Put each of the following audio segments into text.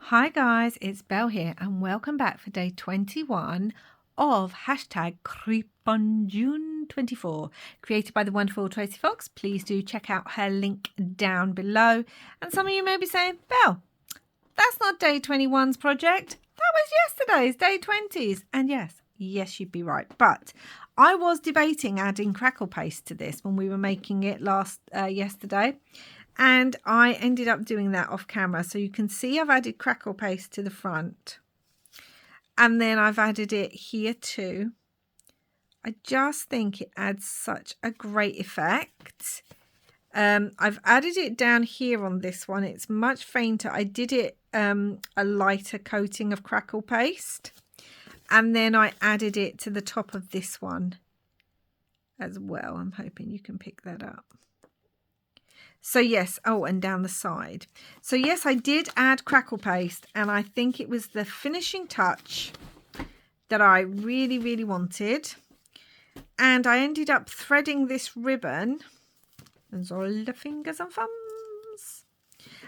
Hi guys, it's Belle here and welcome back for day 21 of hashtag Creep on June 24, created by the wonderful Tracy Fox. Please do check out her link down below. And some of you may be saying, Belle, that's not day 21's project. That was yesterday's, day 20's. And yes, you'd be right. But I was debating adding crackle paste to this when we were making it yesterday. And I ended up doing that off camera. So you can see I've added crackle paste to the front. And then I've added it here too. I just think it adds such a great effect. I've added it down here on this one. It's much fainter. I did it a lighter coating of crackle paste. And then I added it to the top of this one as well. I'm hoping you can pick that up. So yes, and down the side. So yes, I did add crackle paste, and I think it was the finishing touch that I really, really wanted. And I ended up threading this ribbon. There's all the fingers and thumbs.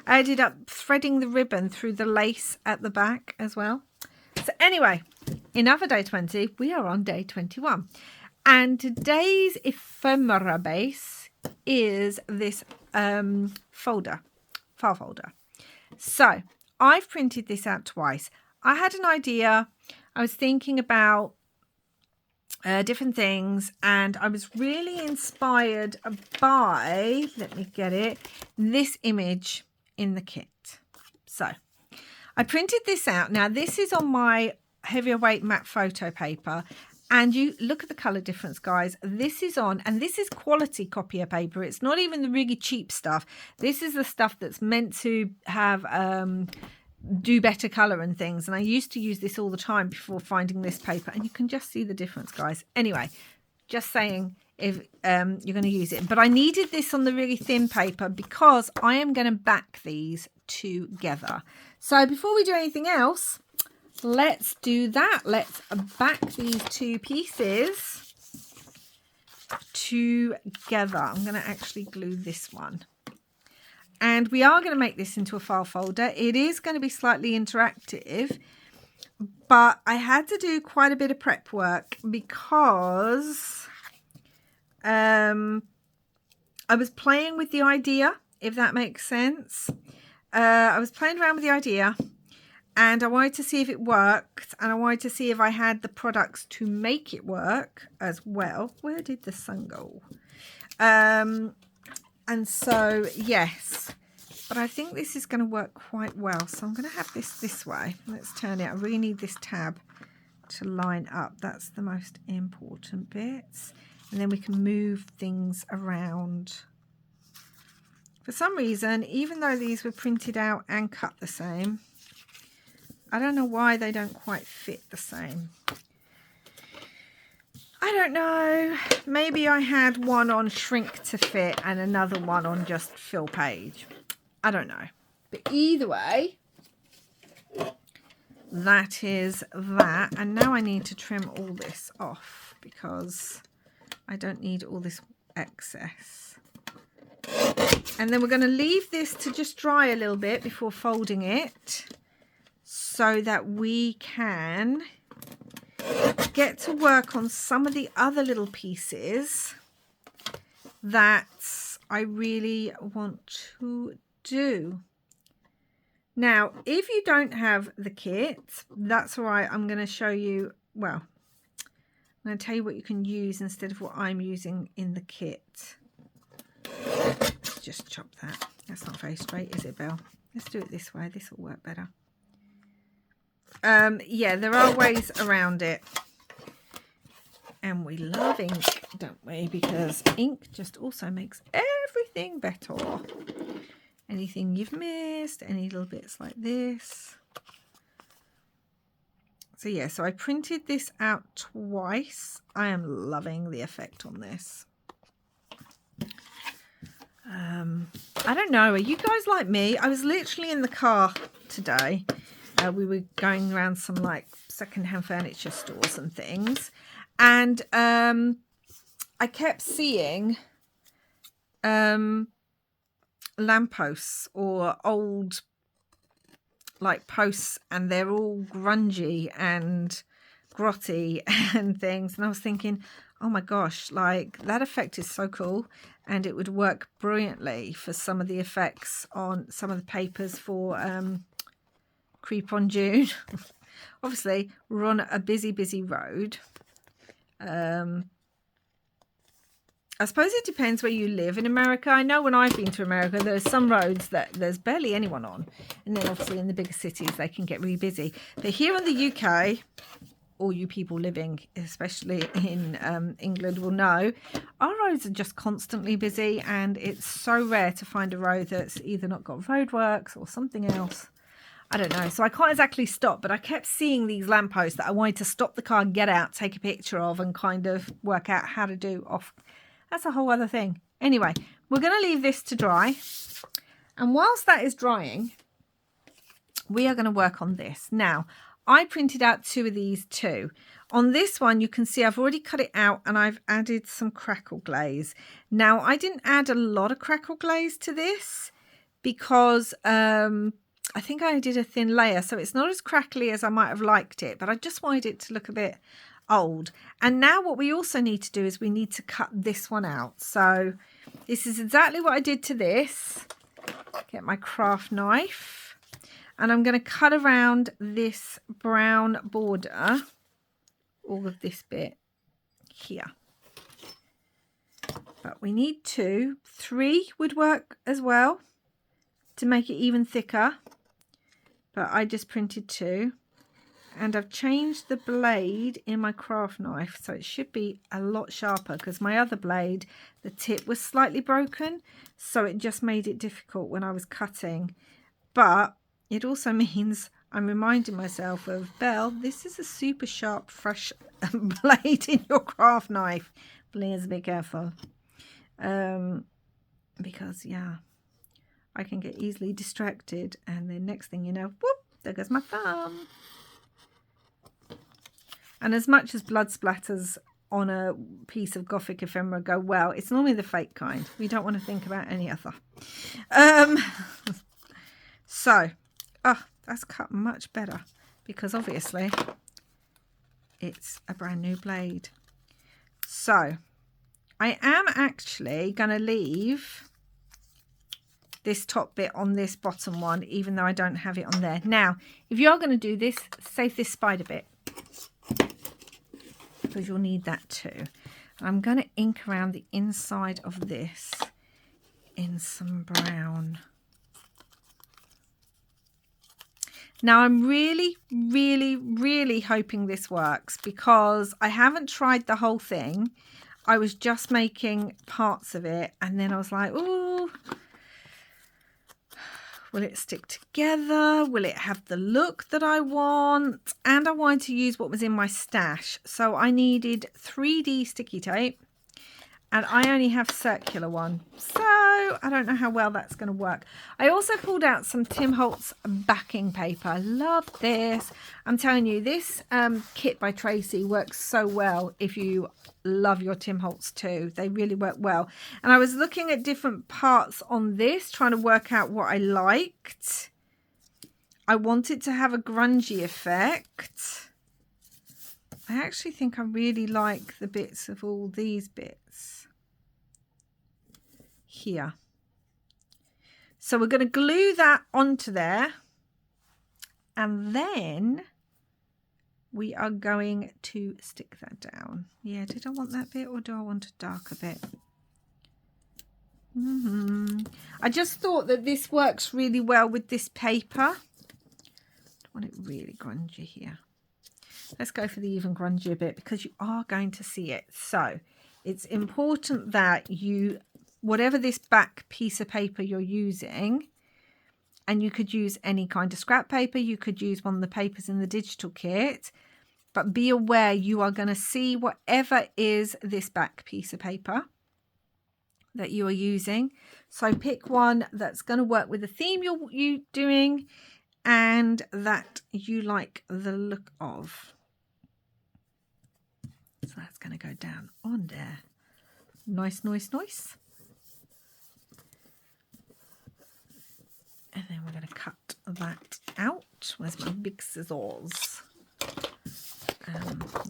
I ended up threading the ribbon through the lace at the back as well. So anyway, enough of day 20. We are on day 21. And today's ephemera base is this file folder. So I've printed this out twice. I had an idea. I was thinking about different things, and I was really inspired by, let me get it, this image in the kit. So I printed this out. Now this is on my heavier weight matte photo paper. And you look at the colour difference, guys. This is on, and this is quality copier paper. It's not even the really cheap stuff. This is the stuff that's meant to have do better colour and things. And I used to use this all the time before finding this paper. And you can just see the difference, guys. Anyway, just saying if you're going to use it. But I needed this on the really thin paper because I am going to back these together. So before we do anything else, let's do that. Let's back these two pieces together. I'm going to actually glue this one. And we are going to make this into a file folder. It is going to be slightly interactive, but I had to do quite a bit of prep work because I was playing with the idea, if that makes sense. I was playing around with the idea. And I wanted to see if it worked, and I wanted to see if I had the products to make it work as well. Where did the sun go? And so, yes. But I think this is going to work quite well. So I'm going to have this way. Let's turn it. I really need this tab to line up. That's the most important bits. And then we can move things around. For some reason, even though these were printed out and cut the same, I don't know why they don't quite fit the same. I don't know. Maybe I had one on shrink to fit and another one on just fill page. I don't know. But either way, that is that. And now I need to trim all this off because I don't need all this excess. And then we're going to leave this to just dry a little bit before folding it, so that we can get to work on some of the other little pieces that I really want to do. Now, if you don't have the kit, that's all right. I'm going to show you, well, I'm going to tell you what you can use instead of what I'm using in the kit. Let's just chop that. That's not very straight, is it, Belle? Let's do it this way. This will work better. Yeah, there are ways around it. And we love ink, don't we? Because ink just also makes everything better. Anything you've missed, any little bits like this. So yeah, so I printed this out twice. I am loving the effect on this. I don't know, are you guys like me? I was literally in the car today. We were going around some like secondhand furniture stores and things, and I kept seeing lampposts or old like posts, and they're all grungy and grotty and things, and I was thinking, oh my gosh, like that effect is so cool, and it would work brilliantly for some of the effects on some of the papers for Creep on June. Obviously we're on a busy road. I suppose it depends where you live in America. I know when I've been to America, there's some roads that there's barely anyone on. And then obviously in the bigger cities, they can get really busy. But here in the UK, all you people living, especially in England, will know, our roads are just constantly busy. And it's so rare to find a road that's either not got roadworks or something else. I don't know. So I can't exactly stop, but I kept seeing these lampposts that I wanted to stop the car, get out, take a picture of, and kind of work out how to do off. That's a whole other thing. Anyway, we're going to leave this to dry. And whilst that is drying, we are going to work on this. Now, I printed out 2 of these too. On this one, you can see I've already cut it out and I've added some crackle glaze. Now, I didn't add a lot of crackle glaze to this because I think I did a thin layer. So it's not as crackly as I might have liked it, but I just wanted it to look a bit old. And now what we also need to do is we need to cut this one out. So this is exactly what I did to this. Get my craft knife, and I'm going to cut around this brown border, all of this bit here. But we need 2. 3 would work as well to make it even thicker, but I just printed 2. And I've changed the blade in my craft knife, so it should be a lot sharper, because my other blade, the tip was slightly broken, so it just made it difficult when I was cutting. But it also means I'm reminding myself of, Belle, this is a super sharp, fresh blade in your craft knife. Please be careful. Because, yeah, I can get easily distracted, and the next thing you know, whoop, there goes my thumb. And as much as blood splatters on a piece of Gothic ephemera go well, it's normally the fake kind. We don't want to think about any other. So, that's cut much better, because obviously it's a brand new blade. So I am actually going to leave this top bit on this bottom one, even though I don't have it on there. Now, if you're going to do this, save this spider bit, because you'll need that too. I'm going to ink around the inside of this in some brown. Now, I'm really hoping this works, because I haven't tried the whole thing. I was just making parts of it, and then I was like, ooh, will it stick together? Will it have the look that I want? And I wanted to use what was in my stash. So I needed 3D sticky tape, and I only have circular one. So I don't know how well that's going to work. I also pulled out some Tim Holtz backing paper. I love this. I'm telling you, this kit by Tracy works so well if you love your Tim Holtz too. They really work well. And I was looking at different parts on this, trying to work out what I liked. I want it to have a grungy effect. I actually think I really like the bits of all these bits here. So we're going to glue that onto there, and then we are going to stick that down. Yeah, did I want that bit, or do I want a darker bit? I just thought that this works really well with this paper. I want it really grungy here. Let's go for the even grungier bit, because you are going to see it. So it's important that you, whatever this back piece of paper you're using, and you could use any kind of scrap paper, you could use one of the papers in the digital kit, but be aware you are going to see whatever is this back piece of paper that you are using. So pick one that's going to work with the theme you're doing and that you like the look of. So that's going to go down on there. Nice. And then we're going to cut that out. out. Where's my big scissors?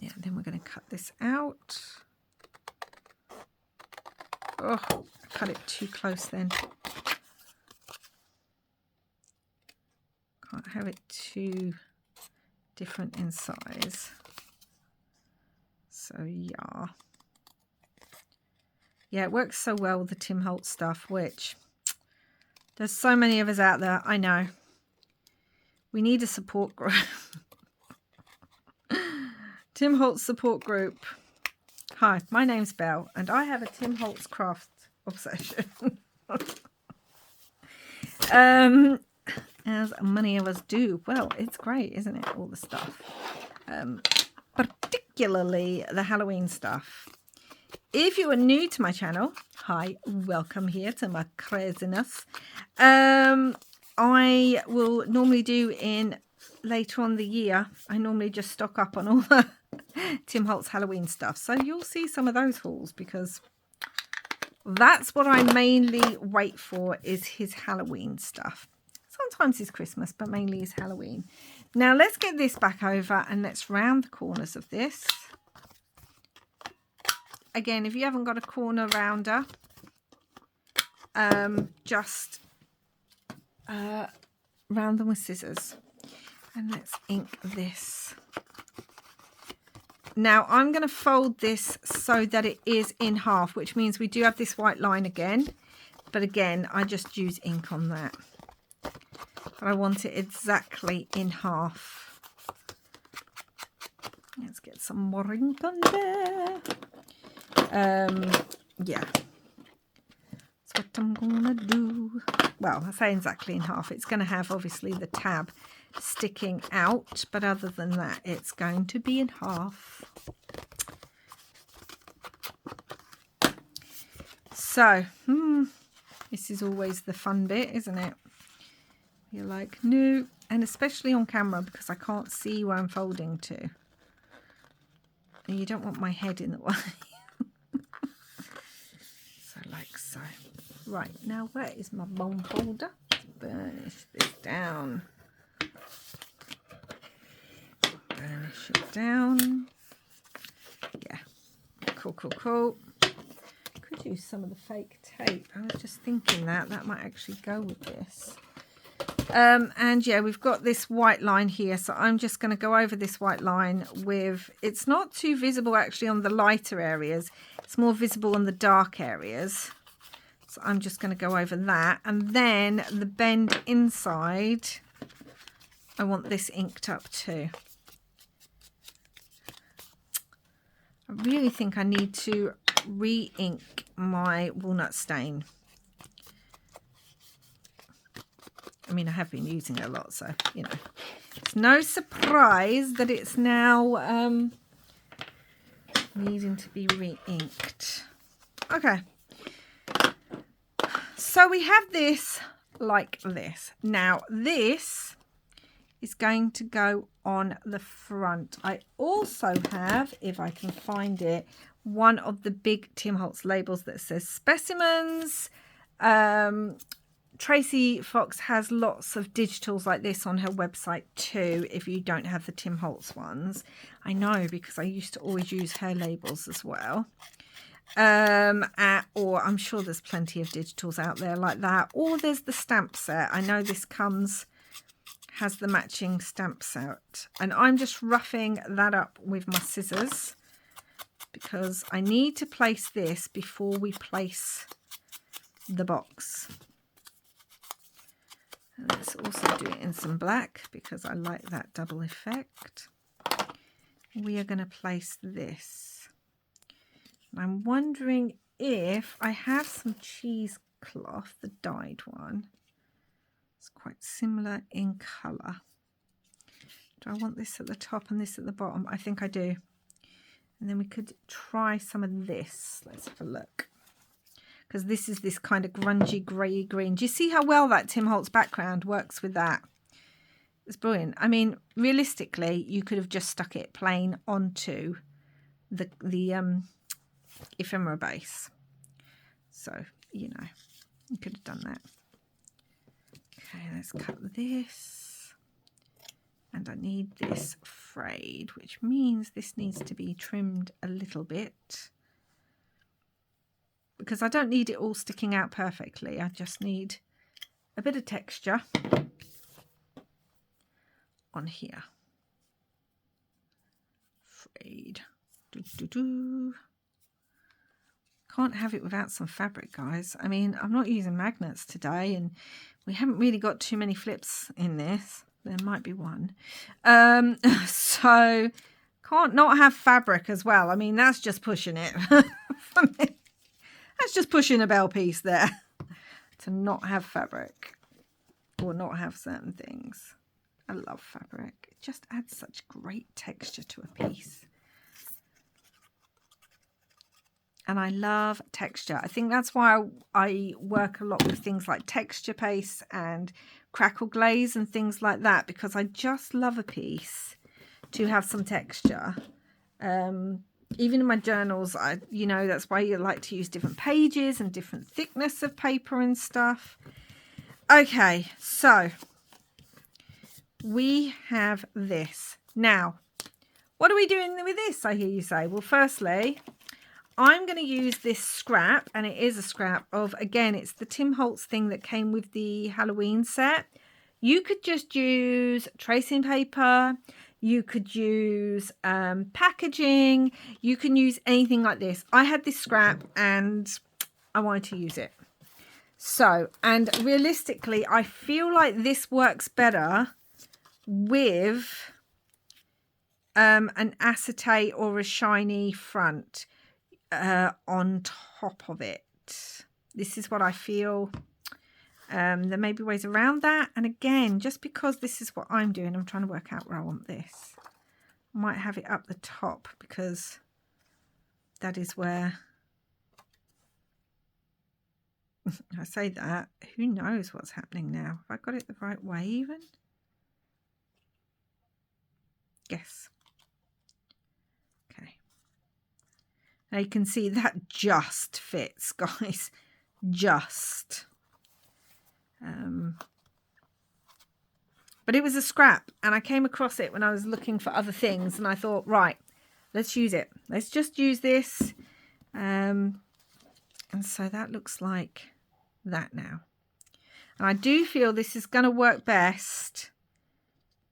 Yeah, then we're going to cut this out. Oh, I cut it too close then. Can't have it too different in size. So yeah. Yeah, it works so well with the Tim Holtz stuff, which there's so many of us out there. I know. We need a support group. Tim Holtz support group. Hi, my name's Belle, and I have a Tim Holtz craft obsession. As many of us do. Well, it's great, isn't it? All the stuff. Particularly the Halloween stuff. If you are new to my channel, hi, welcome here to my craziness. I will normally do later on the year, I normally just stock up on all the Tim Holtz Halloween stuff. So you'll see some of those hauls because that's what I mainly wait for, is his Halloween stuff. Sometimes his Christmas, but mainly his Halloween. Now let's get this back over and let's round the corners of this. Again, if you haven't got a corner rounder, just round them with scissors. And let's ink this. Now I'm going to fold this so that it is in half, which means we do have this white line again. But again, I just use ink on that. But I want it exactly in half. Let's get some more ink on there. Yeah, that's what I'm gonna do. Well, I say exactly in half. It's going to have obviously the tab sticking out, but other than that, it's going to be in half. So, this is always the fun bit, isn't it? You're like, no, and especially on camera because I can't see where I'm folding to. And you don't want my head in the way. Like so. Right, now where is my bone folder? Let's burnish this down. Burnish it down. Yeah. Cool, cool, cool. Could use some of the fake tape. I was just thinking that might actually go with this. And yeah, we've got this white line here, so I'm just going to go over this white line with, it's not too visible actually on the lighter areas, it's more visible on the dark areas, so I'm just going to go over that. And then the bend inside, I want this inked up too. I really think I need to re-ink my walnut stain. I mean, I have been using it a lot, so, you know, it's no surprise that it's now needing to be re-inked. Okay. So we have this like this. Now, this is going to go on the front. I also have, if I can find it, one of the big Tim Holtz labels that says specimens. Tracy Fox has lots of digitals like this on her website too, if you don't have the Tim Holtz ones. I know, because I used to always use her labels as well. Or I'm sure there's plenty of digitals out there like that. Or there's the stamp set. I know this has the matching stamp set. And I'm just roughing that up with my scissors because I need to place this before we place the box. And let's also do it in some black because I like that double effect. We are going to place this. And I'm wondering if I have some cheesecloth, the dyed one. It's quite similar in colour. Do I want this at the top and this at the bottom? I think I do. And then we could try some of this. Let's have a look. Because this is this kind of grungy grey green. Do you see how well that Tim Holtz background works with that? It's brilliant. I mean, realistically, you could have just stuck it plain onto the ephemera base. So, you know, you could have done that. Okay, let's cut this. and I need this frayed, which means this needs to be trimmed a little bit, because I don't need it all sticking out perfectly. I just need a bit of texture on here. Frayed. Can't have it without some fabric, guys. I mean, I'm not using magnets today, and we haven't really got too many flips in this. There might be one. So can't not have fabric as well. I mean, that's just pushing it for me. That's just pushing a bell piece there to not have fabric or not have certain things. I love fabric. It just adds such great texture to a piece. And I love texture. I think that's why I work a lot with things like texture paste and crackle glaze and things like that, because I just love a piece to have some texture. Even in my journals, you know, that's why you like to use different pages and different thickness of paper and stuff. Okay, so we have this. Now, what are we doing with this, I hear you say? Well, firstly, I'm going to use this scrap, and it is a scrap of, again, it's the Tim Holtz thing that came with the Halloween set. You could just use tracing paper. You could use packaging. You can use anything like this. I had this scrap and I wanted to use it. So, and realistically, I feel like this works better with an acetate or a shiny front on top of it. This is what I feel. There may be ways around that, and again, just because this is what I'm doing, I'm trying to work out where I want this. I might have it up the top, because that is where I say that, who knows what's happening now. Have I got it the right way even? Yes. Now you can see that just fits, guys. Just. But it was a scrap, and I came across it when I was looking for other things, and I thought, right, let's use it. Let's just use this. And so that looks like that now. And I do feel this is going to work best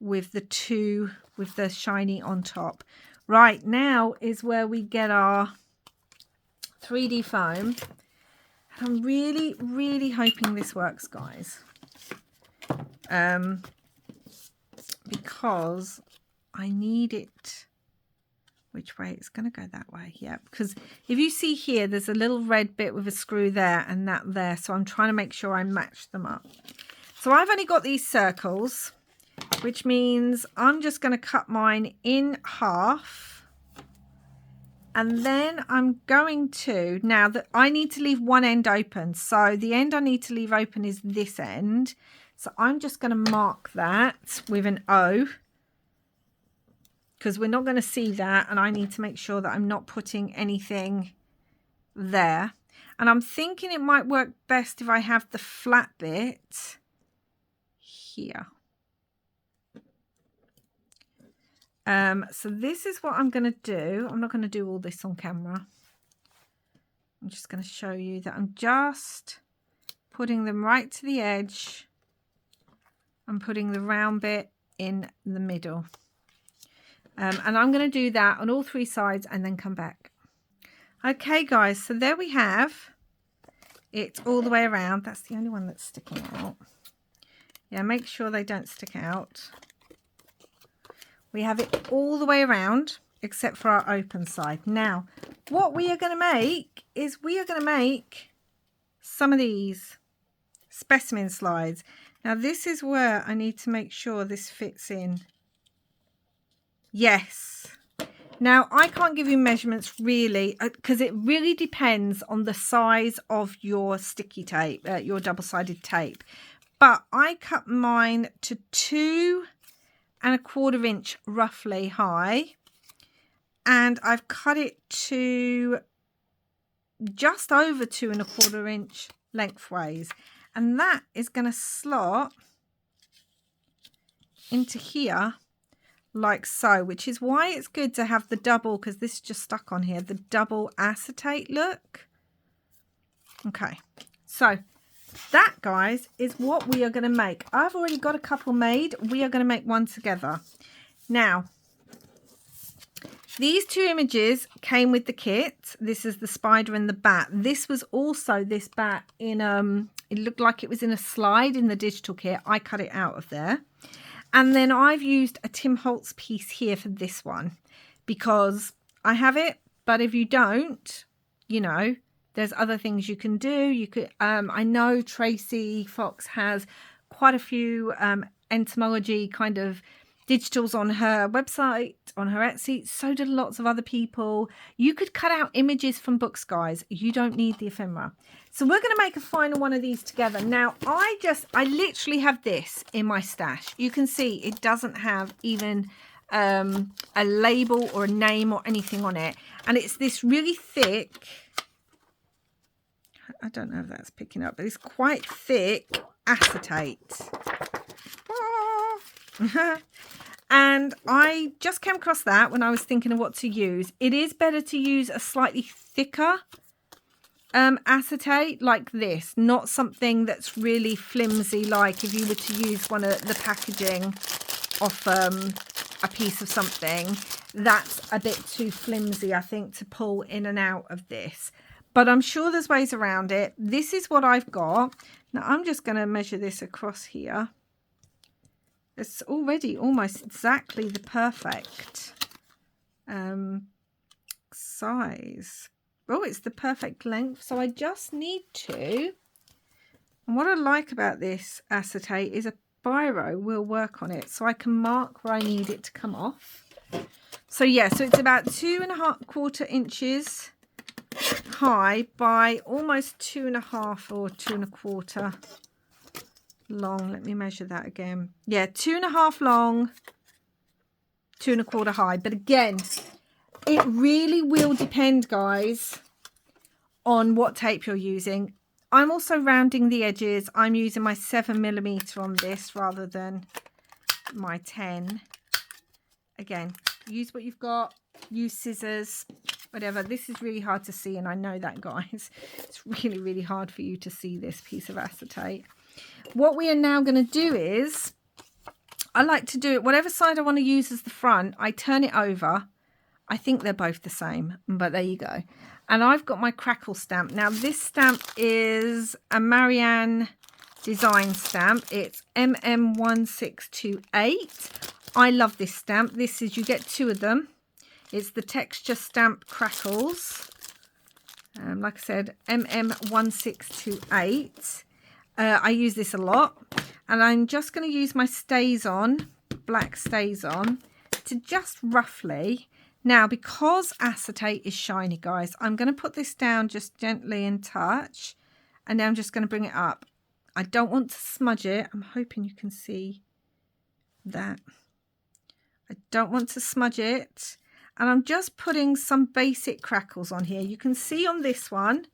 with the shiny on top. Right, now is where we get our 3D foam. And I'm really, really hoping this works, guys. Because I need it. Which way? It's going to go that way. Yeah, because if you see here, there's a little red bit with a screw there and that there. So I'm trying to make sure I match them up. So I've only got these circles, which means I'm just going to cut mine in half. And then I'm going to, now that I need to leave one end open. So the end I need to leave open is this end. So I'm just going to mark that with an O, because we're not going to see that. And I need to make sure that I'm not putting anything there. And I'm thinking it might work best if I have the flat bit here. So this is what I'm going to do. I'm not going to do all this on camera. I'm just going to show you that I'm just putting them right to the edge. I'm putting the round bit in the middle. And I'm going to do that on all three sides and then come back. Okay, guys, so there we have it all the way around. That's the only one that's sticking out. Yeah, make sure they don't stick out. We have it all the way around except for our open side. Now, what we are going to make is we are going to make some of these specimen slides. Now, this is where I need to make sure this fits in. Yes. Now, I can't give you measurements really, because it really depends on the size of your sticky tape, your double-sided tape. But I cut mine to 2¼ inch roughly high, and I've cut it to just over 2¼ inch lengthways, and that is going to slot into here like so, which is why it's good to have the double, because this is just stuck on here, the double acetate look. Okay, so that, guys, is what we are going to make. I've already got a couple made. We are going to make one together. Now, these two images came with the kit. This is the spider and the bat. This was also this bat in, it looked like it was in a slide in the digital kit. I cut it out of there. And then I've used a Tim Holtz piece here for this one because I have it. But if you don't, you know, there's other things you can do. You could, I know Tracy Fox has quite a few entomology kind of digitals on her website, on her Etsy. So do lots of other people. You could cut out images from books, guys. You don't need the ephemera. So we're going to make a final one of these together. Now, I literally have this in my stash. You can see it doesn't have even a label or a name or anything on it. And it's this really thick, I don't know if that's picking up, but it's quite thick acetate. And I just came across that when I was thinking of what to use. It is better to use a slightly thicker acetate like this, not something that's really flimsy, like if you were to use one of the packaging off a piece of something. That's a bit too flimsy, I think, to pull in and out of this. But I'm sure there's ways around it. This is what I've got. Now I'm just going to measure this across here. It's already almost exactly the perfect size. Oh, it's the perfect length. So I just need to, and what I like about this acetate is a biro will work on it. So I can mark where I need it to come off. So yeah, so it's about 2¼ inches high by almost 2½ or 2¼ long. Let me measure that again. Yeah, 2½ long, 2¼ high. But again, it really will depend, guys, on what tape you're using. I'm also rounding the edges. I'm using my 7mm on this rather than my 10. Again, use what you've got. Use scissors, whatever. This is really hard to see, and I know that, guys. It's really, really hard for you to see this piece of acetate. What we are now going to do is, I like to do it, whatever side I want to use as the front, I turn it over. I think they're both the same, but there you go. And I've got my crackle stamp. Now, this stamp is a Marianne design stamp. It's MM1628. I love this stamp. This is, you get 2 of them. It's the texture stamp crackles. Like I said, MM1628. I use this a lot. And I'm just going to use my stays on, black stays on, to just roughly. Now, because acetate is shiny, guys, I'm going to put this down just gently and touch. And then I'm just going to bring it up. I don't want to smudge it. I'm hoping you can see that. I don't want to smudge it. And I'm just putting some basic crackles on here. You can see on this one.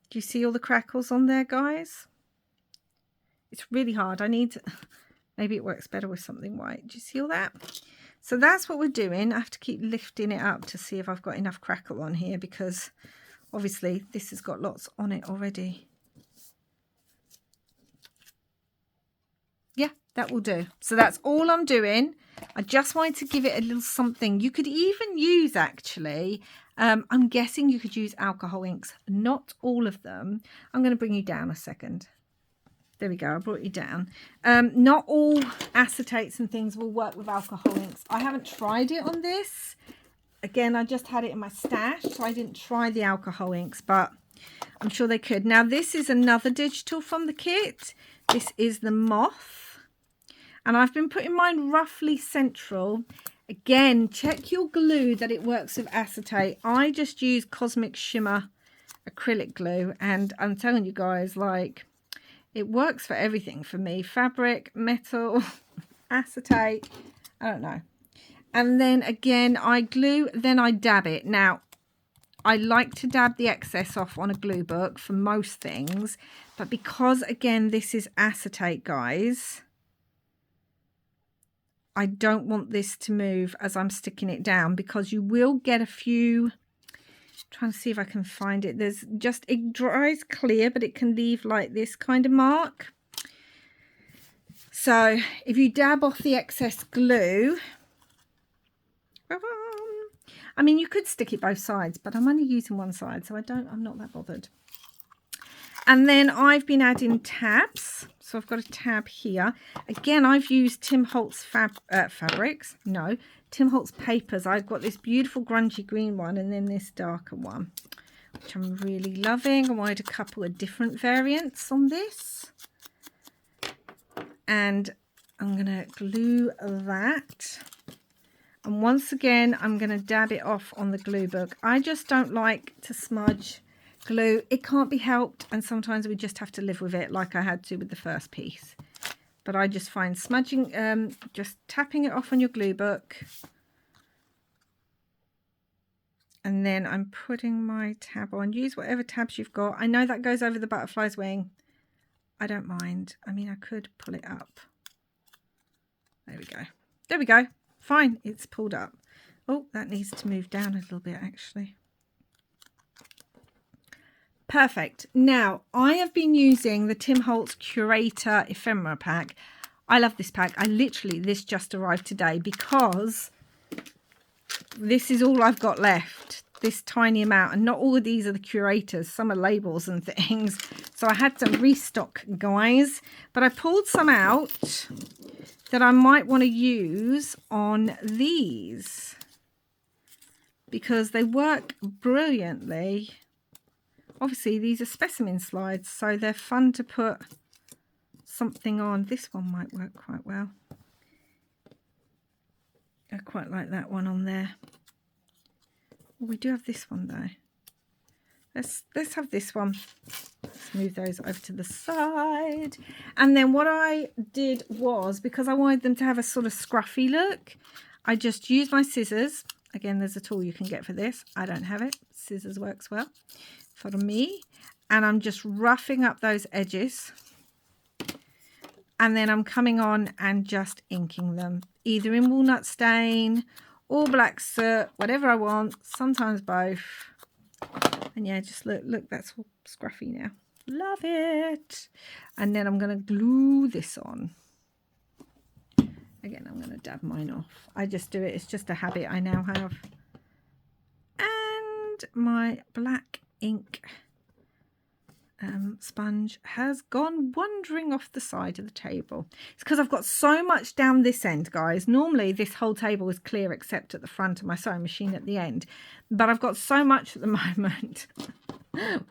Do you see all the crackles on there, guys? It's really hard. I need to, maybe it works better with something white. Do you see all that? So that's what we're doing. I have to keep lifting it up to see if I've got enough crackle on here, because obviously this has got lots on it already. Yeah, that will do. So that's all I'm doing. I just wanted to give it a little something. You could even use, actually, I'm guessing you could use alcohol inks. Not all of them. I'm going to bring you down a second. There we go. I brought you down. Not all acetates and things will work with alcohol inks. I haven't tried it on this. Again, I just had it in my stash, so I didn't try the alcohol inks, but I'm sure they could. Now, this is another digital from the kit. This is the moth. And I've been putting mine roughly central. Again, check your glue that it works with acetate. I just use Cosmic Shimmer acrylic glue, and I'm telling you guys, like, it works for everything for me. Fabric, metal, acetate, I don't know. And then again, I glue, then I dab it. Now, I like to dab the excess off on a glue book for most things. But because, again, this is acetate, guys, I don't want this to move as I'm sticking it down, because you will get a few, trying to see if I can find it. There's just, it dries clear, but it can leave like this kind of mark. So if you dab off the excess glue, I mean, you could stick it both sides, but I'm only using one side, so I'm not that bothered. And then I've been adding tabs. So I've got a tab here. Again, I've used Tim Holtz fabrics. No, Tim Holtz papers. I've got this beautiful grungy green one and then this darker one, which I'm really loving. I wanted a couple of different variants on this. And I'm going to glue that. And once again, I'm going to dab it off on the glue book. I just don't like to smudge glue. It can't be helped, and sometimes we just have to live with it, like I had to with the first piece. But I just find smudging, just tapping it off on your glue book, and then I'm putting my tab on. Use whatever tabs you've got. I know that goes over the butterfly's wing. I don't mind. I mean, I could pull it up. There we go. There we go. Fine, it's pulled up. Oh, that needs to move down a little bit actually. Perfect. Now, I have been using the Tim Holtz Curator Ephemera pack. I love this pack. This just arrived today because this is all I've got left. This tiny amount. And not all of these are the Curators. Some are labels and things. So I had to restock, guys. But I pulled some out that I might want to use on these, because they work brilliantly. Obviously, these are specimen slides, so they're fun to put something on. This one might work quite well. I quite like that one on there. Well, we do have this one though. Let's have this one. Let's move those over to the side. And then what I did was, because I wanted them to have a sort of scruffy look, I just used my scissors. Again, there's a tool you can get for this. I don't have it. Scissors works well for me. And I'm just roughing up those edges. And then I'm coming on and just inking them, either in walnut stain or black soot, whatever I want, sometimes both. And yeah, just look, that's all scruffy now. Love it. And then I'm going to glue this on. Again, I'm going to dab mine off. I just do it. It's just a habit I now have. And my black ink sponge has gone wandering off the side of the table. It's because I've got so much down this end, guys. Normally this whole table is clear except at the front of my sewing machine at the end, but I've got so much at the moment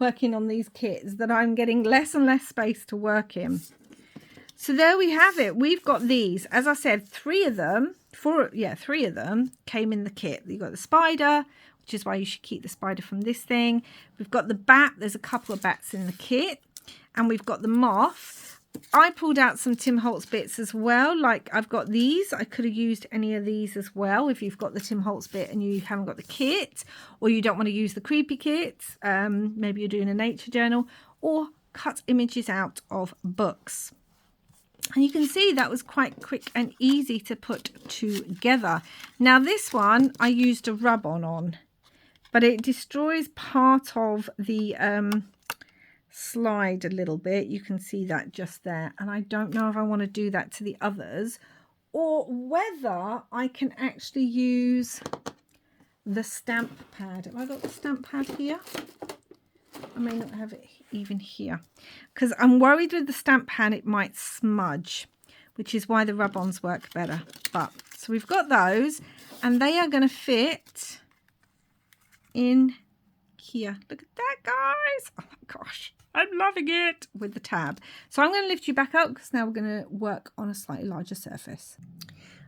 working on these kits that I'm getting less and less space to work in. So there we have it. We've got these, as I said, three of them came in the kit. You've got the spider, which is why you should keep the spider from this thing. We've got the bat. There's a couple of bats in the kit. And we've got the moth. I pulled out some Tim Holtz bits as well. Like I've got these. I could have used any of these as well if you've got the Tim Holtz bit and you haven't got the kit, or you don't want to use the creepy kit. Maybe you're doing a nature journal, or cut images out of books. And you can see that was quite quick and easy to put together. Now this one I used a rub-on on, but it destroys part of the slide a little bit. You can see that just there. And I don't know if I want to do that to the others, or whether I can actually use the stamp pad. Have I got the stamp pad here? I may not have it even here, because I'm worried with the stamp pad it might smudge, which is why the rub-ons work better. But so we've got those, and they are going to fit in here. Look at that, guys. Oh my gosh, I'm loving it with the tab. So I'm going to lift you back up, because now we're going to work on a slightly larger surface.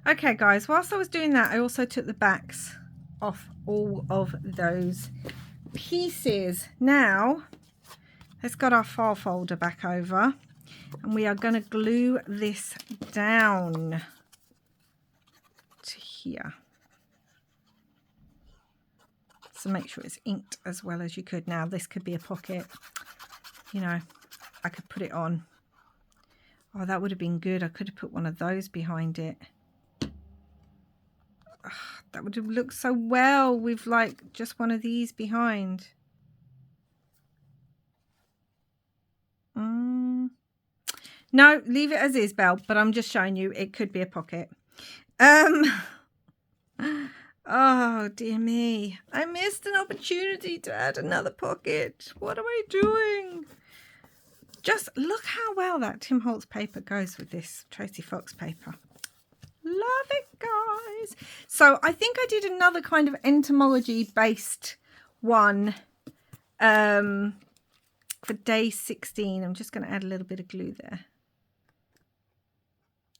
Okay guys, whilst I was doing that, I also took the backs off all of those pieces. Now let's get our file folder back over, and we are going to glue this down to here. So make sure it's inked as well as you could. Now this could be a pocket, you know, I could put it on. Oh, that would have been good. I could have put one of those behind it. that would have looked so well with like just one of these behind. No, leave it as is, Belle, but I'm just showing you it could be a pocket. Oh dear me, I missed an opportunity to add another pocket. What am I doing? Just look how well that Tim Holtz paper goes with this Tracy Fox paper. Love it, guys. So I think I did another kind of entomology based one for day 16. I'm just going to add a little bit of glue there.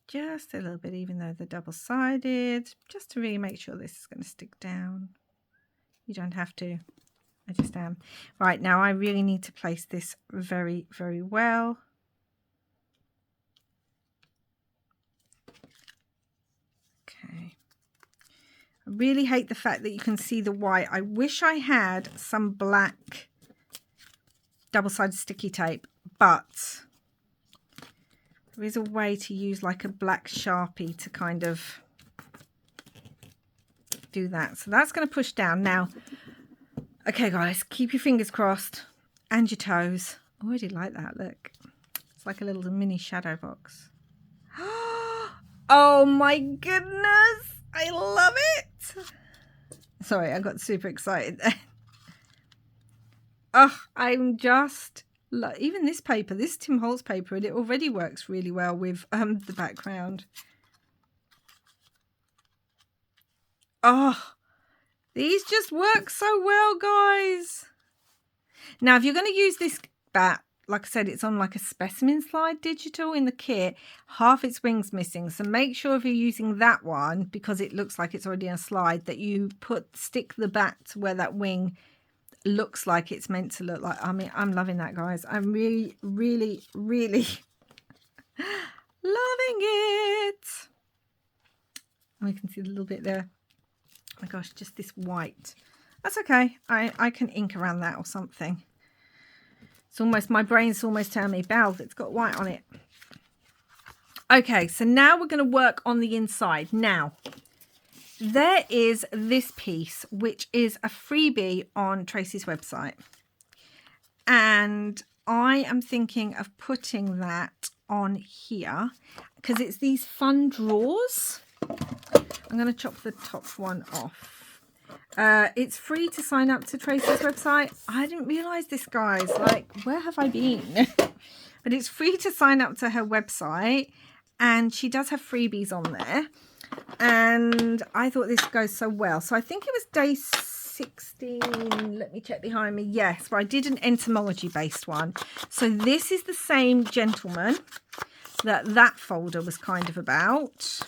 Just a little bit, even though they're double-sided, just to really make sure this is going to stick down. You don't have to. I just am. Right, now I really need to place this very, very well. Okay. I really hate the fact that you can see the white. I wish I had some black double-sided sticky tape, but there is a way to use like a black Sharpie to kind of do that. So that's going to push down. Now, okay, guys, keep your fingers crossed and your toes. I already like that, look. It's like a little mini shadow box. Oh my goodness, I love it. Sorry, I got super excited there. Oh, I'm just... even this paper, this Tim Holtz paper, and it already works really well with the background. Oh, these just work so well, guys. Now, if you're going to use this bat, like I said, it's on like a specimen slide digital in the kit. Half its wing's missing, so make sure if you're using that one, because it looks like it's already on a slide, that you stick the bat to where that wing looks like it's meant to look like. I mean, I'm loving that, guys. I'm really, really, really loving it. Oh, you can see a little bit there. Oh my gosh, just this white. That's okay. I can ink around that or something. It's almost, my brain's almost telling me, Belle, it's got white on it. Okay, so now we're going to work on the inside. Now, there is this piece, which is a freebie on Tracy's website. And I am thinking of putting that on here because it's these fun drawers. I'm going to chop the top one off. It's free to sign up to Tracy's website. I didn't realise this, guys. Like, where have I been? But it's free to sign up to her website. And she does have freebies on there. And I thought this goes so well. So I think it was day 16. Let me check behind me. Yes, but I did an entomology based one. So this is the same gentleman that folder was kind of about.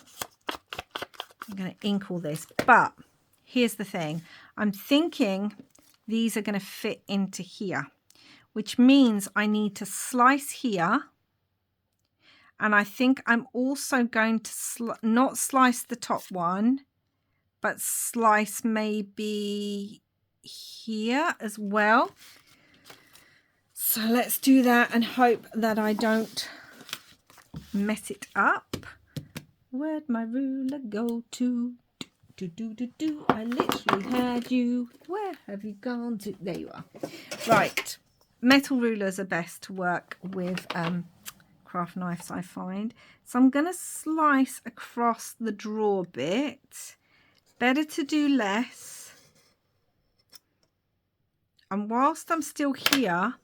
I'm going to ink all this. But here's the thing. I'm thinking these are going to fit into here, which means I need to slice here. And I think I'm also going to not slice the top one, but slice maybe here as well. So let's do that and hope that I don't mess it up. Where'd my ruler go to? I literally had you. Where have you gone to? There you are. Right. Metal rulers are best to work with craft knives, I find. So I'm going to slice across the drawer bit. Better to do less. And whilst I'm still here,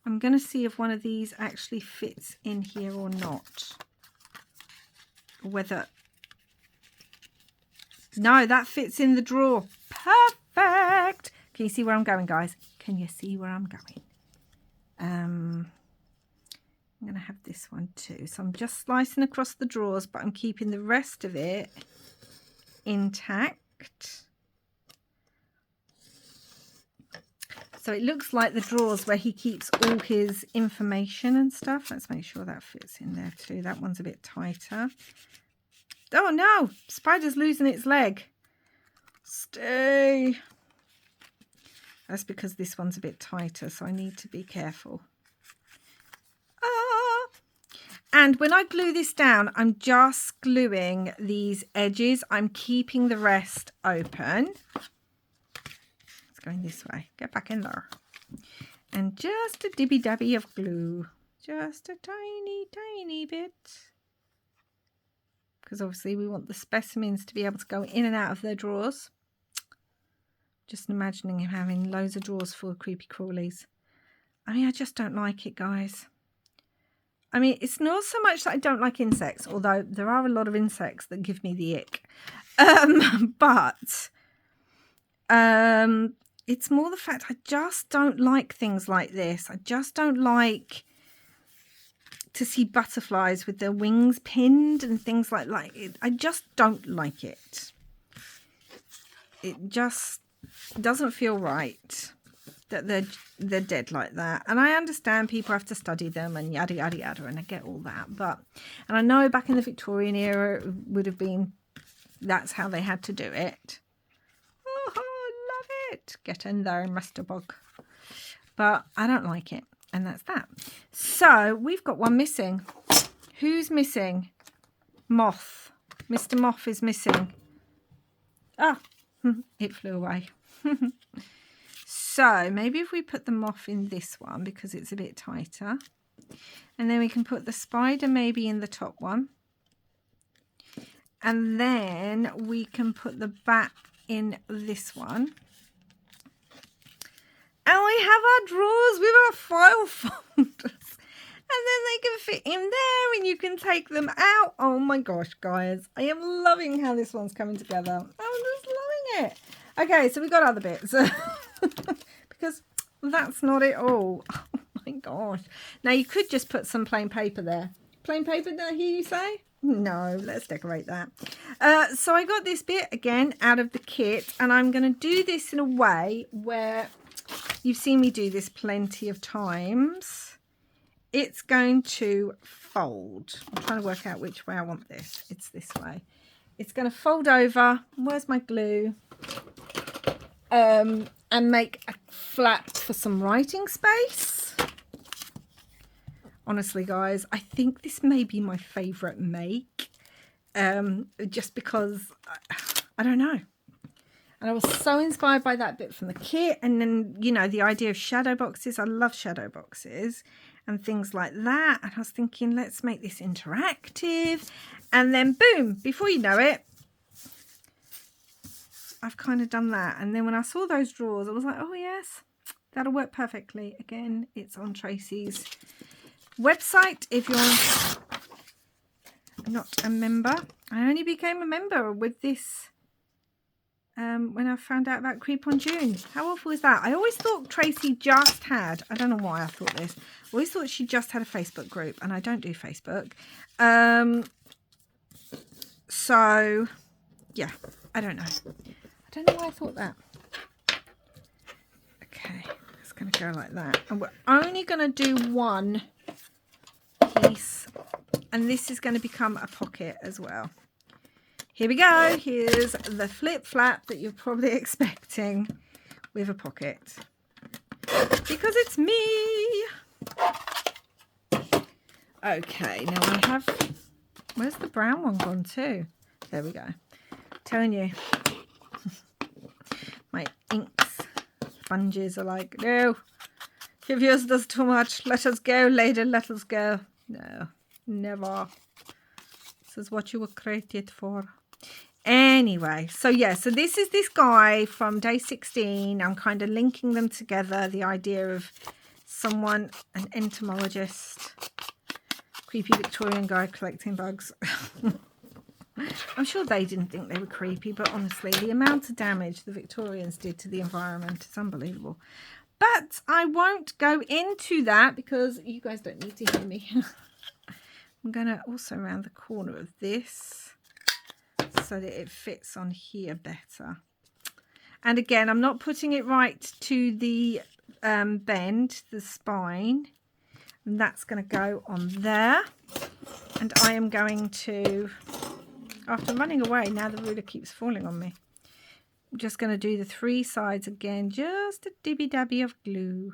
I'm going to see if one of these actually fits in here or not. Whether... No, that fits in the drawer. Perfect. Can you see where I'm going, guys? Can you see where I'm going? I'm going to have this one too. So I'm just slicing across the drawers, but I'm keeping the rest of it intact. So it looks like the drawers where he keeps all his information and stuff. Let's make sure that fits in there too. That one's a bit tighter. Oh no, spider's losing its leg. Stay. That's because this one's a bit tighter, so I need to be careful. And when I glue this down, I'm just gluing these edges. I'm keeping the rest open. It's going this way. Get back in there. And just a dibby-dabby of glue. Just a tiny, tiny bit. Because obviously we want the specimens to be able to go in and out of their drawers. Just imagining him having loads of drawers full of creepy crawlies. I mean, I just don't like it, guys. I mean, it's not so much that I don't like insects, although there are a lot of insects that give me the ick. But it's more the fact I just don't like things like this. I just don't like to see butterflies with their wings pinned and things like it. I just don't like it. It just doesn't feel right that they're dead like that. And I understand people have to study them and yada yada yada, and I get all that, and I know back in the Victorian era it would have been, that's how they had to do it. Oh, love it. Get in there, Mr. Bug. But I don't like it, and that's that. So we've got one missing. Who's missing? Moth. Mr. Moth is missing. Ah, it flew away. So maybe if we put the moth in this one because it's a bit tighter, and then we can put the spider maybe in the top one, and then we can put the bat in this one, and we have our drawers with our file folders, and then they can fit in there and you can take them out. Oh my gosh, guys, I am loving how this one's coming together. I'm just loving it. Okay, so we got other bits. Because that's not it all. Oh my gosh. Now you could just put some plain paper there. Plain paper, did I hear you say? No, let's decorate that. So I got this bit again out of the kit, and I'm going to do this in a way where you've seen me do this plenty of times. It's going to fold. I'm trying to work out which way I want this. It's this way. It's going to fold over. Where's my glue? And make a flap for some writing space. Honestly, guys, I think this may be my favourite make. Just because, I don't know. And I was so inspired by that bit from the kit. And then, you know, the idea of shadow boxes. I love shadow boxes and things like that. And I was thinking, let's make this interactive. And then, boom, before you know it, I've kind of done that. And then when I saw those drawers, I was like, oh yes, that'll work perfectly. Again, it's on Tracy's website. If you're not a member, I only became a member with this when I found out about Creep on June. How awful is that? I always thought Tracy just had, I don't know why I thought this, I always thought she just had a Facebook group, and I don't do Facebook. So yeah, I don't know. I don't know why I thought that. Okay, it's going to go like that. And we're only going to do one piece. And this is going to become a pocket as well. Here we go. Here's the flip flap that you're probably expecting with a pocket. Because it's me. Okay, now I have... Where's the brown one gone to? There we go. Telling you. My inks, sponges are like, no, you've used us too much. Let us go, lady, let us go. No, never. This is what you were created for. Anyway, so yeah, so this is this guy from day 16. I'm kind of linking them together. The idea of someone, an entomologist, creepy Victorian guy collecting bugs. I'm sure they didn't think they were creepy, but honestly, the amount of damage the Victorians did to the environment is unbelievable. But I won't go into that because you guys don't need to hear me. I'm going to also round the corner of this so that it fits on here better. And again, I'm not putting it right to the bend, the spine. And that's going to go on there. And I am going to... After running away, now the ruler keeps falling on me. I'm just going to do the 3 sides again. Just a dibby-dabby of glue.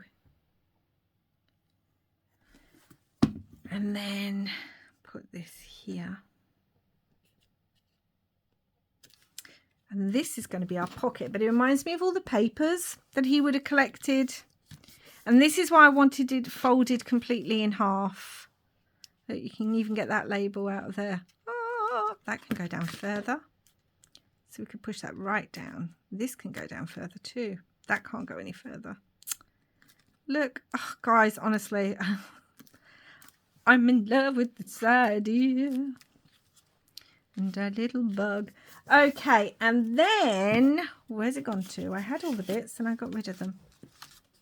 And then put this here. And this is going to be our pocket, but it reminds me of all the papers that he would have collected. And this is why I wanted it folded completely in half. That you can even get that label out of there. Oh, that can go down further. So we could push that right down. This can go down further too. That can't go any further. Look, oh, guys, honestly, I'm in love with this idea. And a little bug. Okay, and then, where's it gone to? I had all the bits and I got rid of them.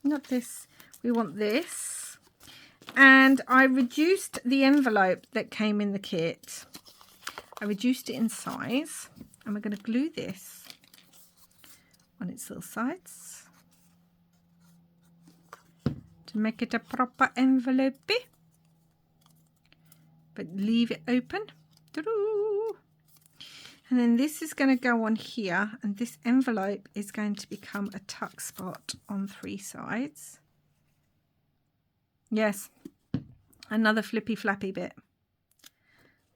Not this. We want this. And I reduced the envelope that came in the kit. I reduced it in size. And we're going to glue this on its little sides to make it a proper envelope. But leave it open. And then this is going to go on here, and this envelope is going to become a tuck spot on 3 sides. Yes, another flippy flappy bit.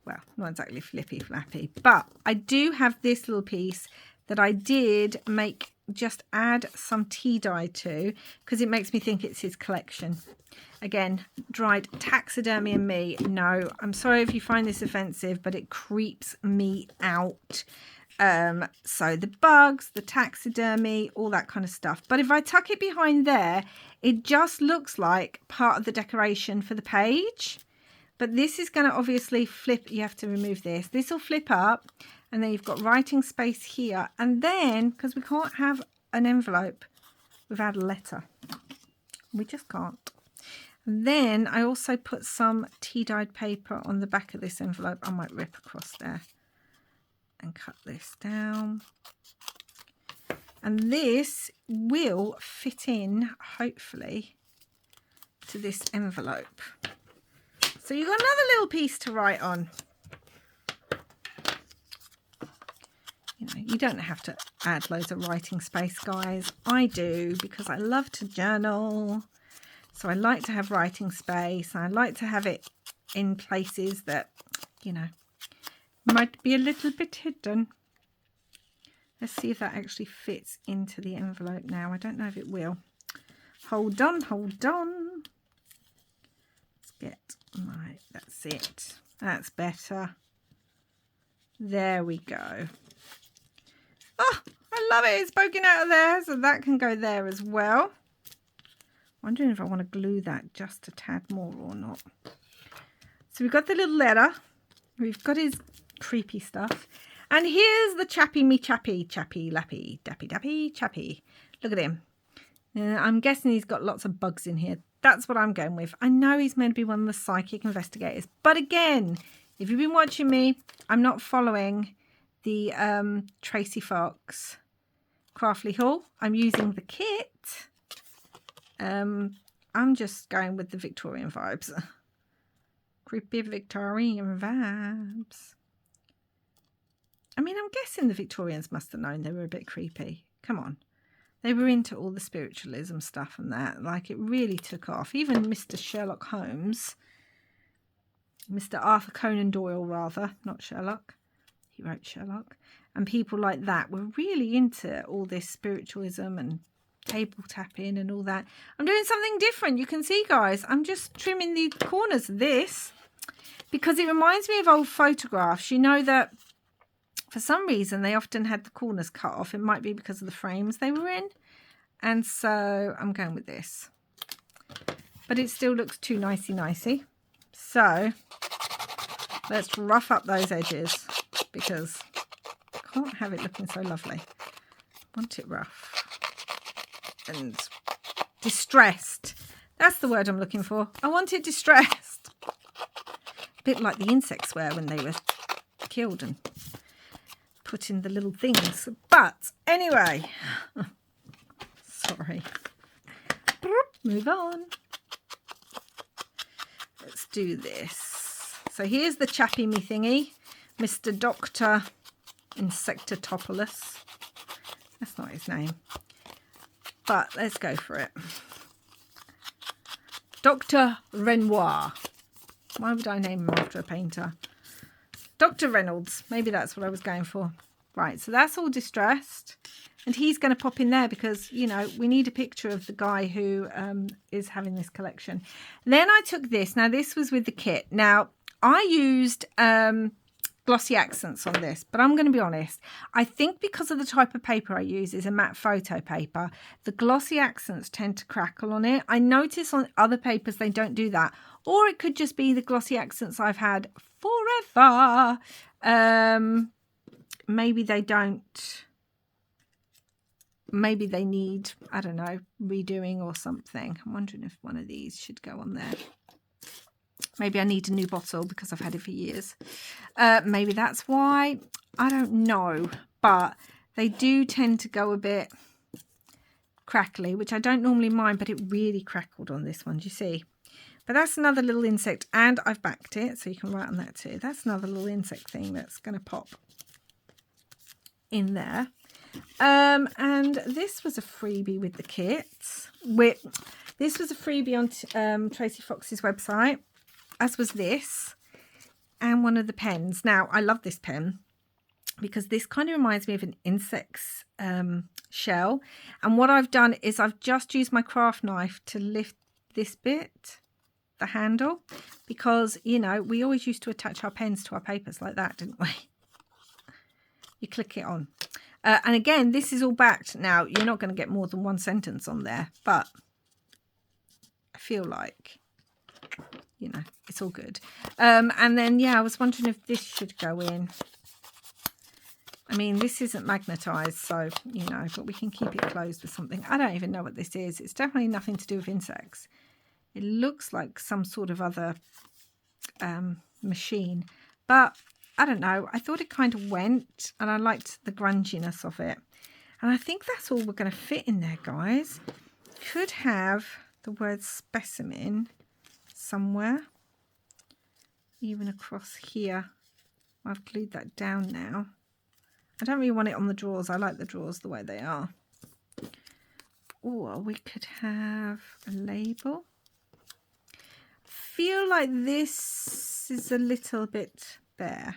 Well, not exactly flippy flappy, but I do have this little piece that I did make, just add some tea dye to, because it makes me think it's his collection. Again, dried taxidermy and me. No, I'm sorry if you find this offensive, but it creeps me out. So the bugs, the taxidermy, all that kind of stuff. But if I tuck it behind there, it just looks like part of the decoration for the page. But this is going to obviously flip. You have to remove this. This will flip up, and then you've got writing space here. And then, because we can't have an envelope without a letter, we just can't. And then I also put some tea-dyed paper on the back of this envelope. I might rip across there and cut this down. And this will fit in, hopefully, to this envelope. So you've got another little piece to write on. You know, you don't have to add loads of writing space, guys. I do, because I love to journal. So I like to have writing space. I like to have it in places that, you know, might be a little bit hidden. Let's see if that actually fits into the envelope now. I don't know if it will. Hold on, hold on. Get my, that's it, that's better. There we go. Oh, I love it. It's poking out of there, so that can go there as well. Wondering if I want to glue that just a tad more or not. So we've got the little letter, we've got his creepy stuff, and here's the chappy me chappy lappy dappy dappy chappy. Look at him. I'm guessing he's got lots of bugs in here. That's what I'm going with. I know he's meant to be one of the psychic investigators. But again, if you've been watching me, I'm not following the Tracy Fox Craftly haul. I'm using the kit. I'm just going with the Victorian vibes. Creepy Victorian vibes. I mean, I'm guessing the Victorians must have known they were a bit creepy. Come on. They were into all the spiritualism stuff and that. Like, it really took off. Even Mr. Sherlock Holmes, Mr. Arthur Conan Doyle, rather, not Sherlock. He wrote Sherlock. And people like that were really into all this spiritualism and table tapping and all that. I'm doing something different. You can see, guys, I'm just trimming the corners of this because it reminds me of old photographs. You know that for some reason, they often had the corners cut off. It might be because of the frames they were in. And so I'm going with this. But it still looks too nicey-nicey. So let's rough up those edges because I can't have it looking so lovely. I want it rough and distressed. That's the word I'm looking for. I want it distressed. A bit like the insects were when they were killed and put in the little things. But anyway, sorry. Move on. Let's do this. So here's the chappy me thingy, Mr. Dr. Insectopoulos. That's not his name, but let's go for it. Dr. Renoir. Why would I name him after a painter? Dr. Reynolds. Maybe that's what I was going for. Right, so that's all distressed. And he's going to pop in there because, you know, we need a picture of the guy who is having this collection. Then I took this. Now, this was with the kit. Now, I used glossy accents on this, but I'm going to be honest. I think because of the type of paper I use is a matte photo paper, the glossy accents tend to crackle on it. I notice on other papers they don't do that. Or it could just be the glossy accents I've had forever. Maybe they don't. Maybe they need, I don't know, redoing or something. I'm wondering if one of these should go on there. Maybe I need a new bottle because I've had it for years. Maybe that's why. I don't know. But they do tend to go a bit crackly, which I don't normally mind, but it really crackled on this one, do you see? But that's another little insect, and I've backed it, so you can write on that too. That's another little insect thing that's going to pop in there. And this was a freebie with the kits. This was a freebie on Tracy Fox's website, as was this, and one of the pens. Now, I love this pen because this kind of reminds me of an insect's shell. And what I've done is I've just used my craft knife to lift this bit, the handle, because, you know, we always used to attach our pens to our papers like that, didn't we? You click it on. And again, this is all backed. Now, you're not going to get more than one sentence on there, but I feel like, you know, it's all good. And then, yeah, I was wondering if this should go in. I mean, this isn't magnetized, so, you know, but we can keep it closed with something. I don't even know what this is. It's definitely nothing to do with insects. It looks like some sort of other machine, but I don't know. I thought it kind of went, and I liked the grunginess of it. And I think that's all we're going to fit in there, guys. Could have the word specimen somewhere, even across here. I've glued that down now. I don't really want it on the drawers. I like the drawers the way they are. Or we could have a label. Feel like this is a little bit bare.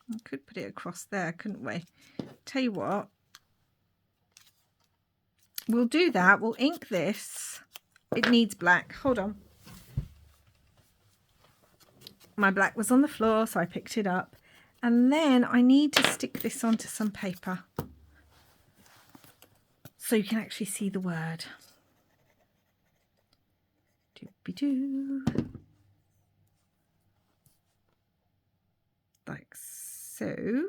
I could put it across there, couldn't we? Tell you what, we'll do that. We'll ink this. It needs black. Hold on. My black was on the floor, so I picked it up. And then I need to stick this onto some paper so you can actually see the word. Doobie-doo. Like so.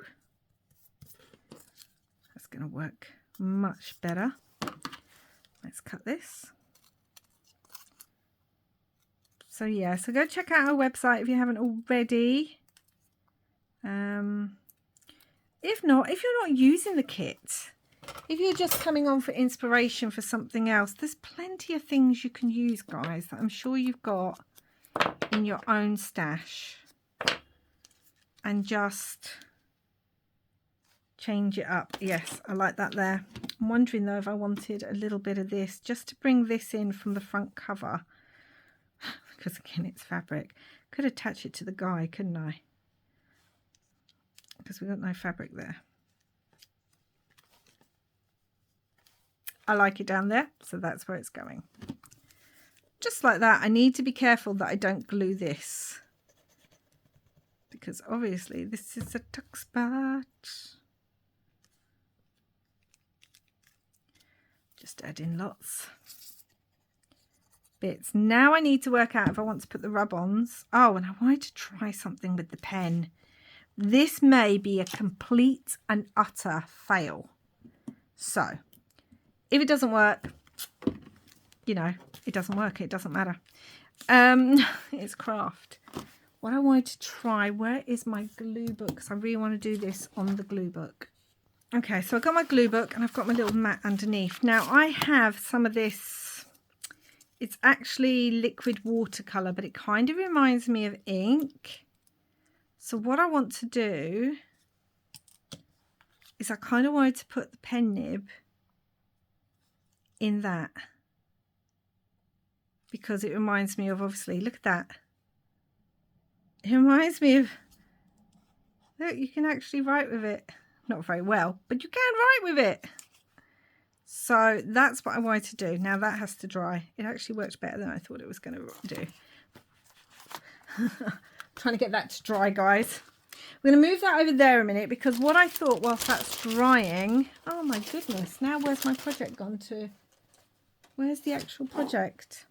That's going to work much better. Let's cut this. So yeah, so go check out our website if you haven't already. If not, if you're not using the kit, if you're just coming on for inspiration for something else, there's plenty of things you can use, guys, that I'm sure you've got in your own stash. And just change it up. Yes, I like that there. I'm wondering though if I wanted a little bit of this just to bring this in from the front cover. Because again, it's fabric. Could attach it to the guy, couldn't I? Because we've got no fabric there. I like it down there, so that's where it's going. Just like that. I need to be careful that I don't glue this, because obviously this is a tuck spot. Just add in lots bits. Now I need to work out if I want to put the rub-ons. Oh, and I wanted to try something with the pen. This may be a complete and utter fail. So if it doesn't work, you know, it doesn't work. It doesn't matter. It's craft. What I wanted to try, where is my glue book? Because I really want to do this on the glue book. Okay, so I've got my glue book and I've got my little mat underneath. Now I have some of this. It's actually liquid watercolour, but it kind of reminds me of ink. So what I want to do is I kind of wanted to put the pen nib in that, because it reminds me of, obviously, look at that. It reminds me of, look, you can actually write with it. Not very well, but you can write with it. So that's what I wanted to do. Now that has to dry. It actually worked better than I thought it was going to do. Trying to get that to dry, guys. We're going to move that over there a minute, because what I thought whilst that's drying, oh my goodness, now where's my project gone to? Where's the actual project?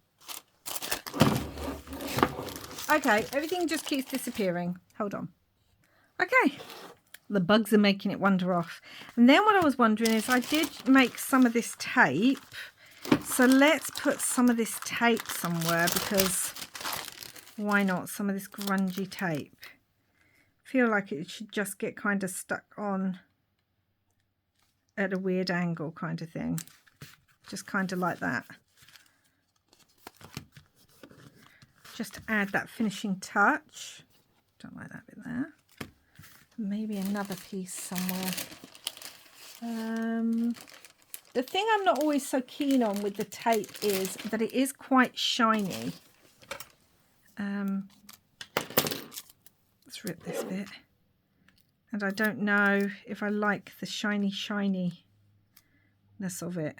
Okay, everything just keeps disappearing. Hold on. Okay, the bugs are making it wander off. And then what I was wondering is, I did make some of this tape. So let's put some of this tape somewhere, because why not? Some of this grungy tape. I feel like it should just get kind of stuck on at a weird angle kind of thing. Just kind of like that. Just to add that finishing touch. Don't like that bit there. Maybe another piece somewhere. The thing I'm not always so keen on with the tape is that it is quite shiny. Let's rip this bit. And I don't know if I like the shininess of it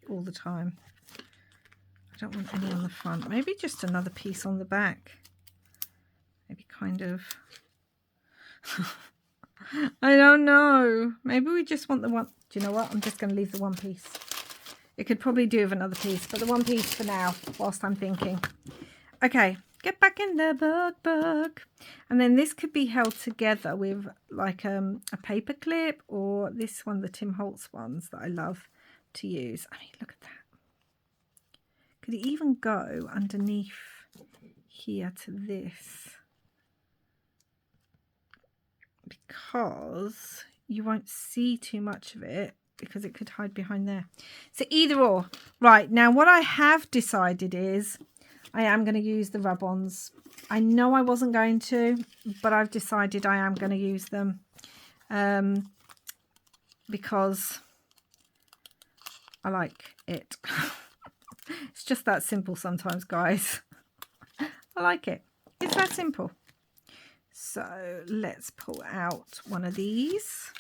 all the time. I don't want any on the front. Maybe just another piece on the back. Maybe kind of... I don't know. Maybe we just want the one... Do you know what? I'm just going to leave the one piece. It could probably do with another piece, but the one piece for now, whilst I'm thinking. Okay, get back in the book. And then this could be held together with like a paper clip, or this one, the Tim Holtz ones that I love to use. I mean, look at that. Could it even go underneath here to this? Because you won't see too much of it, because it could hide behind there. So either or. Right, now what I have decided is I am going to use the rub-ons. I know I wasn't going to, but I've decided I am going to use them. Because I like it. It's just that simple sometimes, guys. I like it. It's that simple. So let's pull out one of these.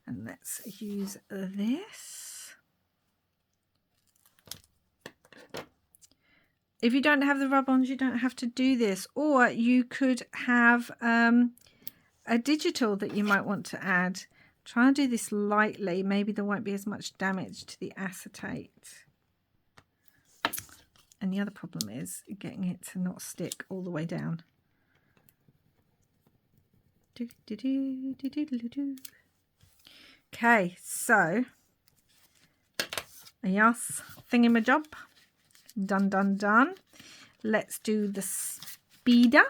And let's use this. If you don't have the rub-ons, you don't have to do this. Or you could have a digital that you might want to add. Try and do this lightly. Maybe there won't be as much damage to the acetate. And the other problem is getting it to not stick all the way down. Okay, so yes, thingamajob, done. Let's do the speeder.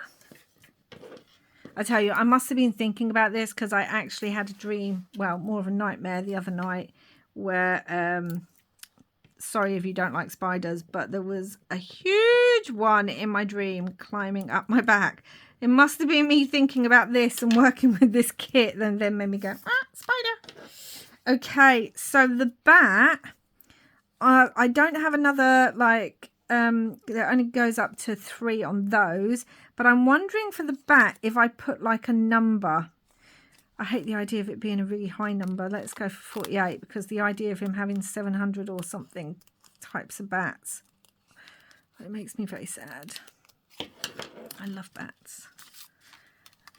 I tell you, I must have been thinking about this, because I actually had a dream, well, more of a nightmare the other night, where sorry if you don't like spiders, but there was a huge one in my dream climbing up my back. It must have been me thinking about this and working with this kit that then made me go, spider. Okay, so the bat, I don't have another, like, it only goes up to 3 on those. But I'm wondering for the bat if I put like a number. I hate the idea of it being a really high number. Let's go for 48, because the idea of him having 700 or something types of bats, it makes me very sad. I love bats.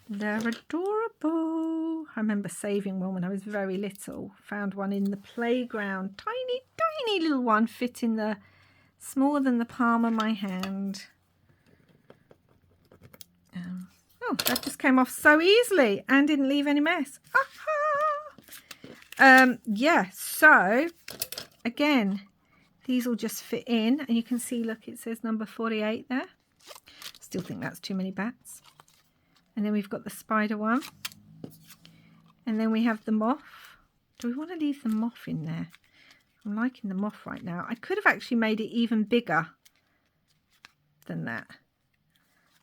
They're adorable. I remember saving one when I was very little. Found one in the playground. Tiny little one, fit in the smaller than the palm of my hand. Oh, that just came off so easily and didn't leave any mess. Yeah, so again, these will just fit in, and you can see, look, it says number 48 there. Still think that's too many bats. And then we've got the spider one. And then we have the moth. Do we want to leave the moth in there? I'm liking the moth right now. I could have actually made it even bigger than that.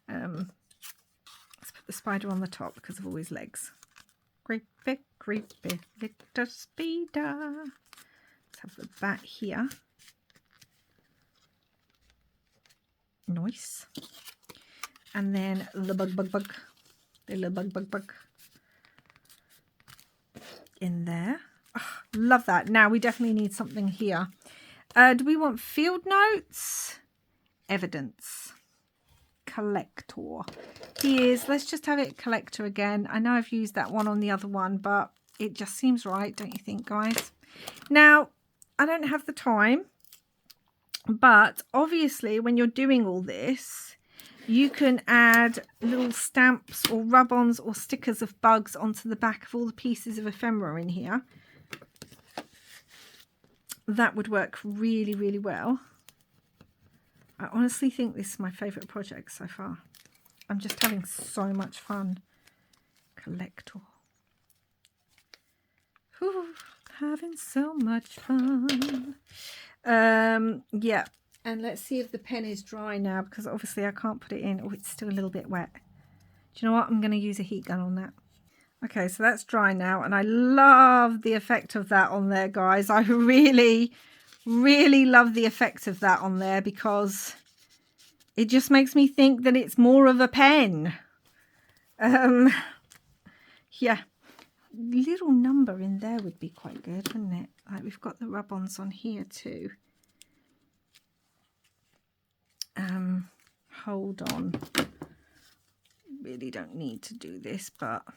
Let's put the spider on the top because of all his legs. Creepy, creepy, little spider. Let's have the bat here. Nice. And then the bug. The little bug in there. Oh, love that. Now we definitely need something here. Do we want field notes? Evidence. Collector. Here's, let's just have it collector again. I know I've used that one on the other one, but it just seems right, don't you think, guys? Now, I don't have the time, but obviously when you're doing all this, you can add little stamps or rub-ons or stickers of bugs onto the back of all the pieces of ephemera in here. That would work really, really well. I honestly think this is my favourite project so far. I'm just having so much fun. Collector. Whew, having so much fun. Yeah. And let's see if the pen is dry now, because obviously I can't put it in. Oh, it's still a little bit wet. Do you know what? I'm going to use a heat gun on that. Okay, so that's dry now. And I love the effect of that on there, guys. I really, really love the effect of that on there, because it just makes me think that it's more of a pen. Yeah. Little number in there would be quite good, wouldn't it? Like, we've got the rub-ons on here too. Hold on. Really don't need to do this, but I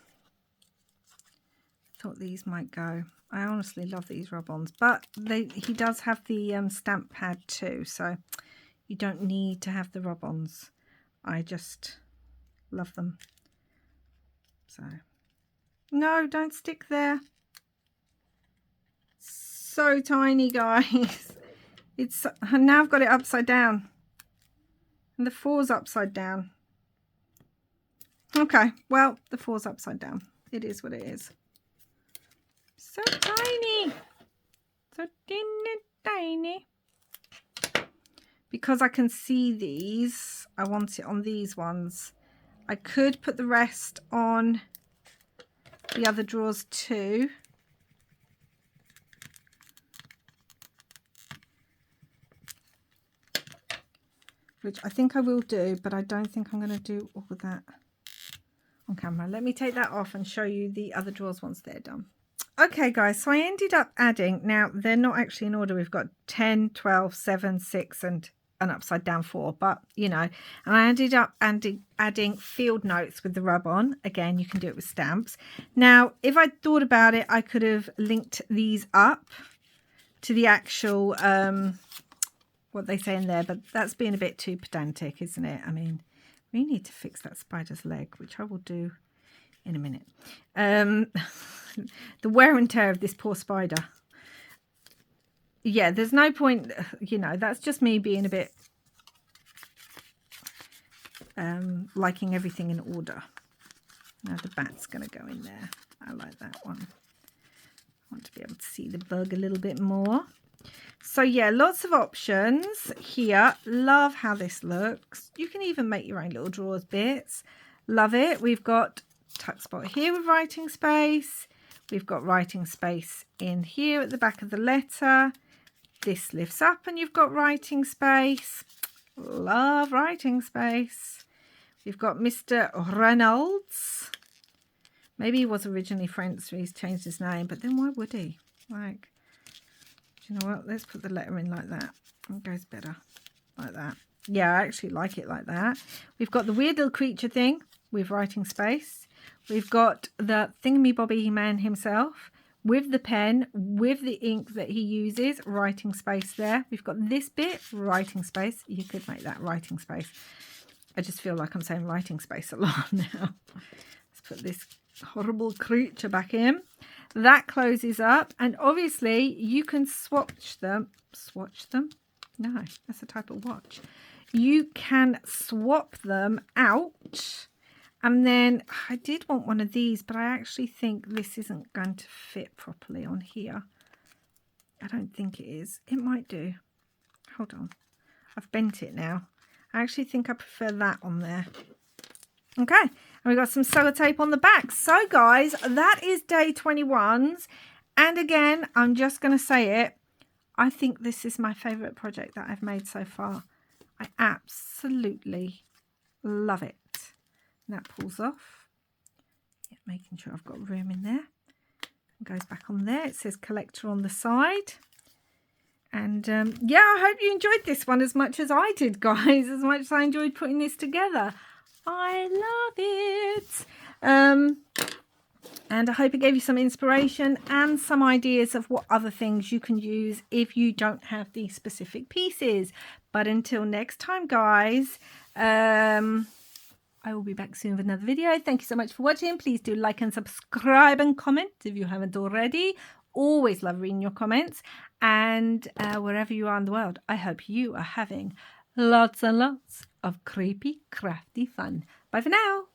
thought these might go. I honestly love these rub-ons, but he does have the stamp pad too, so you don't need to have the rub-ons. I just love them. So, no, don't stick there. So tiny, guys. It's now I've got it upside down. And the 4's upside down. Okay, well, the 4's upside down. It is what it is. So tiny. So tiny. Because I can see these, I want it on these ones. I could put the rest on the other drawers too. Which I think I will do, but I don't think I'm going to do all of that on camera. Let me take that off and show you the other drawers once they're done. Okay, guys, so I ended up adding, now they're not actually in order. We've got 10, 12, 7, 6, and an upside down 4, but you know, and I ended up adding field notes with the rub-on. Again, you can do it with stamps. Now, if I thought about it, I could have linked these up to the actual what they say in there, but that's being a bit too pedantic, isn't it? I mean, we need to fix that spider's leg, which I will do in a minute. The wear and tear of this poor spider. Yeah, there's no point, you know, that's just me being a bit liking everything in order. Now the bat's going to go in there. I like that one. I want to be able to see the bug a little bit more. So yeah, lots of options here. Love how this looks. You can even make your own little drawers bits. Love it. We've got tuck spot here with writing space. We've got writing space in here at the back of the letter. This lifts up and you've got writing space. Love writing space. We've got Mr. Reynolds. Maybe he was originally French, so he's changed his name, but then why would he? Like, do you know what? Let's put the letter in like that. It goes better like that. Yeah, I actually like it like that. We've got the weird little creature thing with writing space. We've got the thingamybobby man himself with the pen, with the ink that he uses, writing space there. We've got this bit, writing space. You could make that writing space. I just feel like I'm saying writing space a lot now. Let's put this horrible creature back in. That closes up, and obviously you can swatch them. Swatch them? No, that's a type of watch. You can swap them out. And then I did want one of these, but I actually think this isn't going to fit properly on here. I don't think it is. It might do. Hold on. I've bent it now. I actually think I prefer that on there. Okay. And we've got some sellotape on the back. So, guys, that is day 21's. And again, I'm just going to say it. I think this is my favourite project that I've made so far. I absolutely love it. And that pulls off. Yeah, making sure I've got room in there. It goes back on there. It says collector on the side. And yeah, I hope you enjoyed this one as much as I did, guys, as much as I enjoyed putting this together. I love it. And I hope it gave you some inspiration and some ideas of what other things you can use if you don't have these specific pieces. But until next time, guys, I will be back soon with another video. Thank you so much for watching. Please do like and subscribe and comment if you haven't already. Always love reading your comments. And wherever you are in the world, I hope you are having lots and lots of creepy, crafty fun. Bye for now.